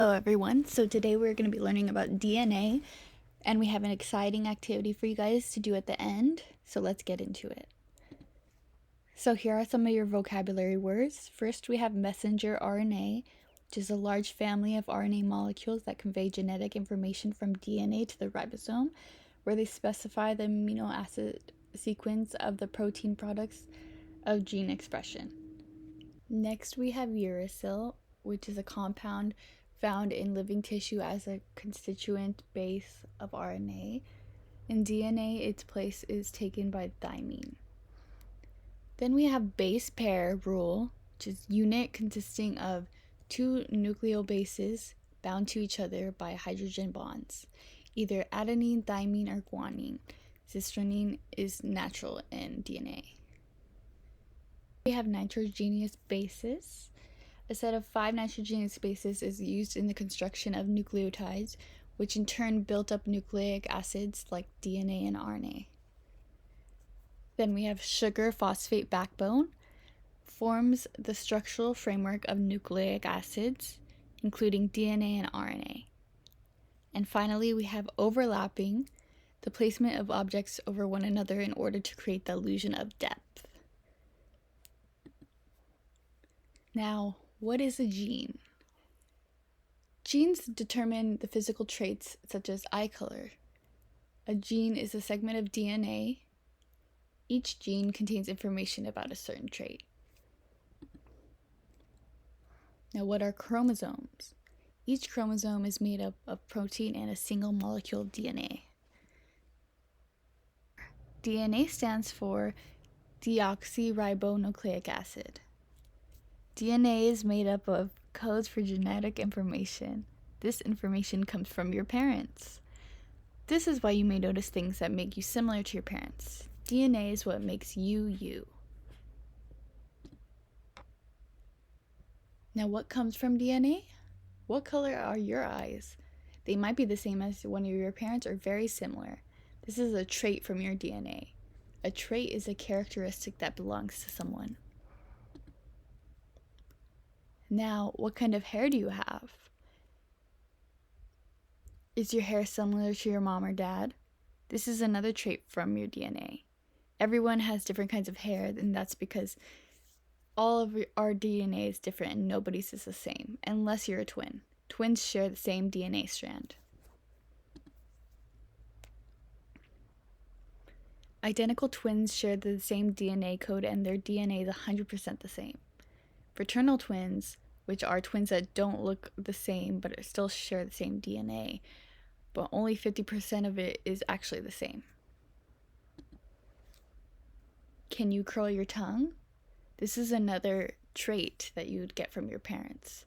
Hello everyone, so today we're going to be learning about DNA and we have an exciting activity for you guys to do at the end, so let's get into it. So here are some of your vocabulary words. First we have messenger RNA, which is a large family of RNA molecules that convey genetic information from DNA to the ribosome, where they specify the amino acid sequence of the protein products of gene expression. Next we have uracil, which is a compound found in living tissue as a constituent base of RNA. In DNA, its place is taken by thymine. Then we have base pair rule, which is unit consisting of two nucleobases bound to each other by hydrogen bonds, either adenine, thymine, or guanine. Cysteine is natural in DNA. We have nitrogenous bases. A set of 5 nitrogenous bases is used in the construction of nucleotides, which in turn built up nucleic acids like DNA and RNA. Then we have sugar phosphate backbone, forms the structural framework of nucleic acids, including DNA and RNA. And finally, we have overlapping, the placement of objects over one another in order to create the illusion of depth. Now, what is a gene? Genes determine the physical traits such as eye color. A gene is a segment of DNA. Each gene contains information about a certain trait. Now, what are chromosomes? Each chromosome is made up of protein and a single molecule of DNA. DNA stands for deoxyribonucleic acid. DNA is made up of codes for genetic information. This information comes from your parents. This is why you may notice things that make you similar to your parents. DNA is what makes you, you. Now, what comes from DNA? What color are your eyes? They might be the same as one of your parents or very similar. This is a trait from your DNA. A trait is a characteristic that belongs to someone. Now, what kind of hair do you have? Is your hair similar to your mom or dad? This is another trait from your DNA. Everyone has different kinds of hair, and that's because all of our DNA is different and nobody's is the same, unless you're a twin. Twins share the same DNA strand. Identical twins share the same DNA code and their DNA is 100% the same. Fraternal twins, which are twins that don't look the same but still share the same DNA, but only 50% of it is actually the same. Can you curl your tongue? This is another trait that you would get from your parents.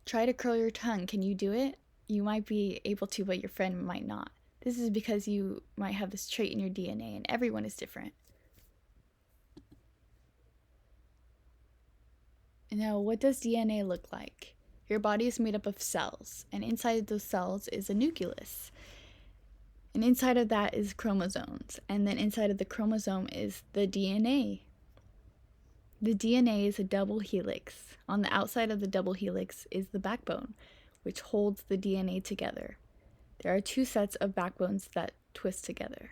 Try to curl your tongue. Can you do it? You might be able to, but your friend might not. This is because you might have this trait in your DNA and everyone is different. Now, what does DNA look like? Your body is made up of cells, and inside those cells is a nucleus. And inside of that is chromosomes, and then inside of the chromosome is the DNA. The DNA is a double helix. On the outside of the double helix is the backbone, which holds the DNA together. There are 2 sets of backbones that twist together.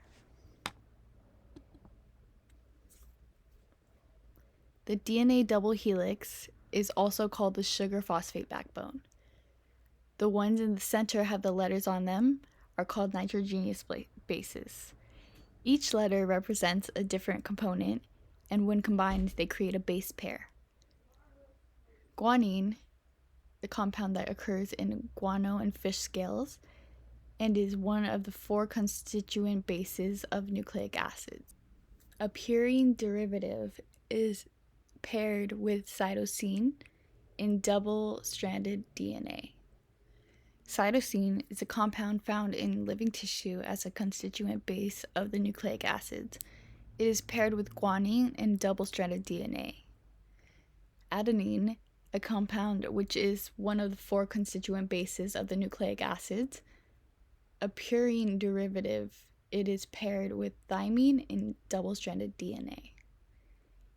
The DNA double helix is also called the sugar phosphate backbone. The ones in the center have the letters on them are called nitrogenous bases. Each letter represents a different component, and when combined, they create a base pair. Guanine, the compound that occurs in guano and fish scales, and is one of the 4 constituent bases of nucleic acids. A purine derivative is paired with cytosine in double-stranded DNA. Cytosine is a compound found in living tissue as a constituent base of the nucleic acids. It is paired with guanine in double-stranded DNA. Adenine, a compound which is one of the 4 constituent bases of the nucleic acids, a purine derivative, it is paired with thymine in double-stranded DNA.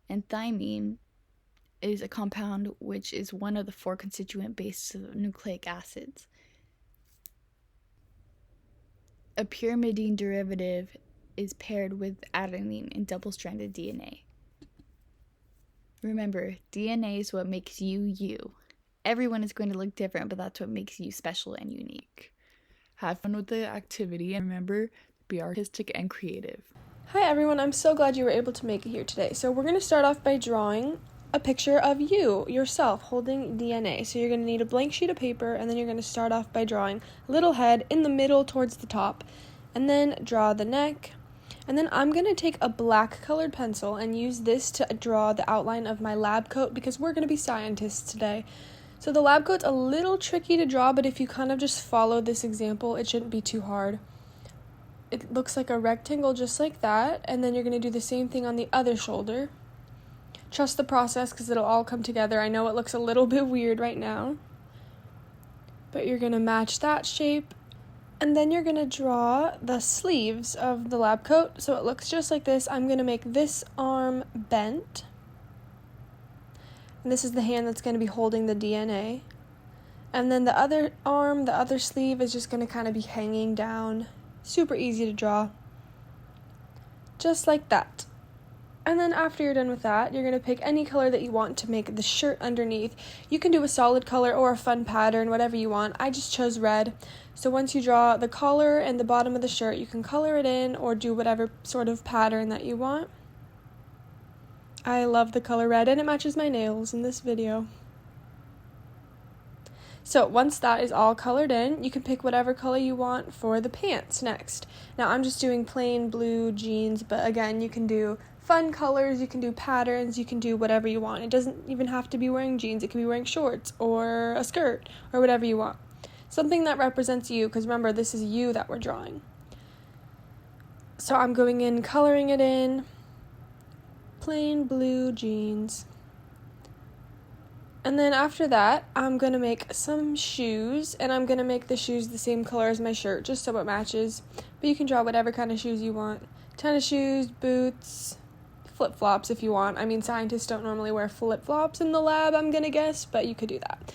And thymine is a compound which is one of the 4 constituent bases of nucleic acids. A pyrimidine derivative is paired with adenine in double-stranded DNA. Remember, DNA is what makes you you. Everyone is going to look different, but that's what makes you special and unique. Have fun with the activity and remember, be artistic and creative. Hi everyone, I'm so glad you were able to make it here today. So we're going to start off by drawing a picture of you, yourself, holding DNA. So you're going to need a blank sheet of paper, and then you're going to start off by drawing a little head in the middle towards the top, and then draw the neck. And then I'm going to take a black colored pencil and use this to draw the outline of my lab coat, because we're going to be scientists today. So the lab coat's a little tricky to draw, but if you kind of just follow this example, it shouldn't be too hard. It looks like a rectangle just like that, and then you're going to do the same thing on the other shoulder. Trust the process because it'll all come together. I know it looks a little bit weird right now, but you're going to match that shape, and then you're going to draw the sleeves of the lab coat so it looks just like this. I'm going to make this arm bent, and this is the hand that's going to be holding the DNA, and then the other arm, the other sleeve is just going to kind of be hanging down. Super easy to draw, just like that. And then after you're done with that, you're going to pick any color that you want to make the shirt underneath. You can do a solid color or a fun pattern, whatever you want. I just chose red. So once you draw the collar and the bottom of the shirt, you can color it in or do whatever sort of pattern that you want. I love the color red, and it matches my nails in this video. So once that is all colored in, you can pick whatever color you want for the pants next. Now I'm just doing plain blue jeans, but again, you can do fun colors, you can do patterns, you can do whatever you want. It doesn't even have to be wearing jeans. It can be wearing shorts or a skirt or whatever you want. Something that represents you, because remember, this is you that we're drawing. So I'm going in, coloring it in, plain blue jeans. And then after that, I'm going to make some shoes, and I'm going to make the shoes the same color as my shirt, just so it matches. But you can draw whatever kind of shoes you want. Tennis shoes, boots, flip-flops if you want. I mean, scientists don't normally wear flip-flops in the lab, I'm going to guess, but you could do that.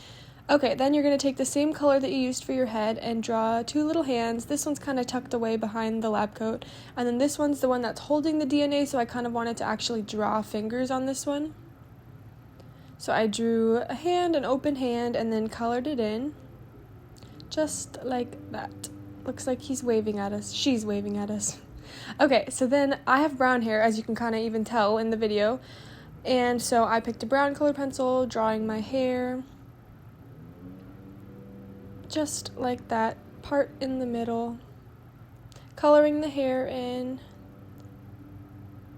Okay, then you're going to take the same color that you used for your head and draw 2 little hands. This one's kind of tucked away behind the lab coat, and then this one's the one that's holding the DNA, so I kind of wanted to actually draw fingers on this one. So I drew a hand, an open hand, and then colored it in, just like that. Looks like he's waving at us. She's waving at us. Okay, so then I have brown hair, as you can kind of even tell in the video. And so I picked a brown colored pencil, drawing my hair, just like that, part in the middle, coloring the hair in,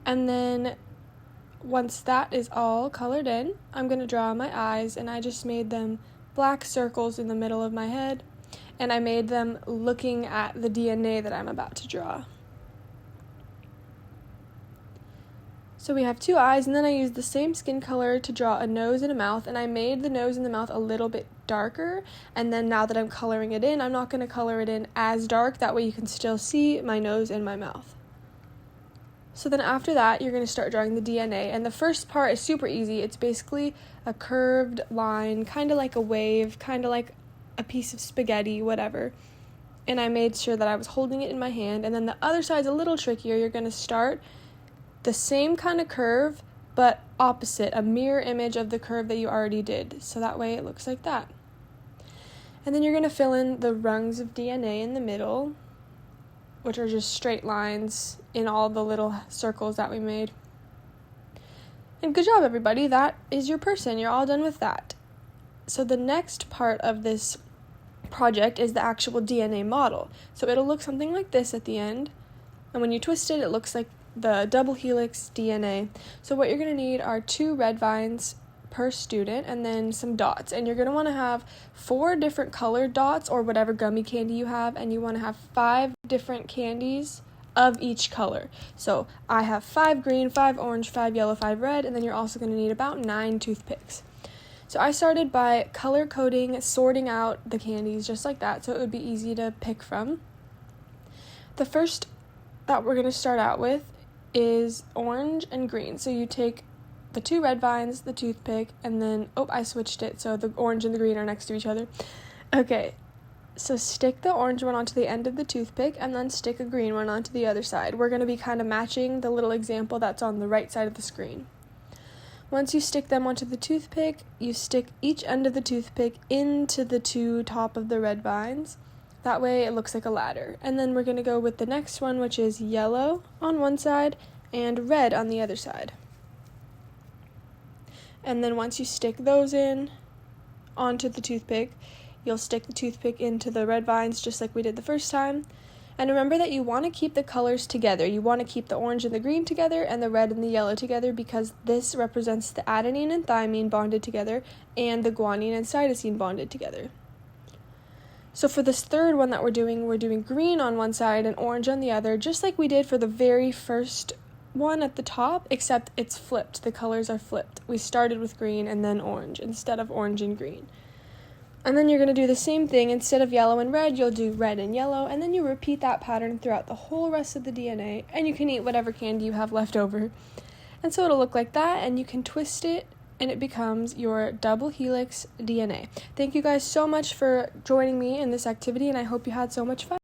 and then once that is all colored in, I'm going to draw my eyes, and I just made them black circles in the middle of my head, and I made them looking at the DNA that I'm about to draw. So we have 2 eyes, and then I used the same skin color to draw a nose and a mouth, and I made the nose and the mouth a little bit darker, and then now that I'm coloring it in, I'm not going to color it in as dark, that way you can still see my nose and my mouth. So then after that, you're going to start drawing the DNA, and the first part is super easy. It's basically a curved line, kind of like a wave, kind of like a piece of spaghetti, whatever. And I made sure that I was holding it in my hand, and then the other side's a little trickier. You're going to start the same kind of curve, but opposite, a mirror image of the curve that you already did. So that way it looks like that. And then you're going to fill in the rungs of DNA in the middle, which are just straight lines in all the little circles that we made. And good job, everybody. That is your person. You're all done with that. So the next part of this project is the actual DNA model. So it'll look something like this at the end. And when you twist it, it looks like the double helix DNA. So what you're going to need are 2 red vines per student, and then some dots. And you're going to want to have 4 different colored dots, or whatever gummy candy you have, and you want to have 5 different candies of each color. So I have 5 green, 5 orange, 5 yellow, 5 red, and then you're also going to need about 9 toothpicks. So I started by color coding, sorting out the candies just like that, so it would be easy to pick from. The first that we're going to start out with is orange and green. So you take the 2 red vines, the toothpick, and then, I switched it, so the orange and the green are next to each other. Okay, so stick the orange one onto the end of the toothpick, and then stick a green one onto the other side. We're going to be kind of matching the little example that's on the right side of the screen. Once you stick them onto the toothpick, you stick each end of the toothpick into the 2 top of the red vines. That way it looks like a ladder. And then we're going to go with the next one, which is yellow on one side and red on the other side. And then once you stick those in onto the toothpick, you'll stick the toothpick into the red vines just like we did the first time. And remember that you want to keep the colors together. You want to keep the orange and the green together and the red and the yellow together, because this represents the adenine and thymine bonded together and the guanine and cytosine bonded together. So for this third one that we're doing green on one side and orange on the other, just like we did for the very first one at the top, except it's flipped. The colors are flipped. We started with green and then orange instead of orange and green. And then you're going to do the same thing. Instead of yellow and red, you'll do red and yellow, and then you repeat that pattern throughout the whole rest of the DNA, and you can eat whatever candy you have left over. And so it'll look like that, and you can twist it, and it becomes your double helix DNA. Thank you guys so much for joining me in this activity, and I hope you had so much fun.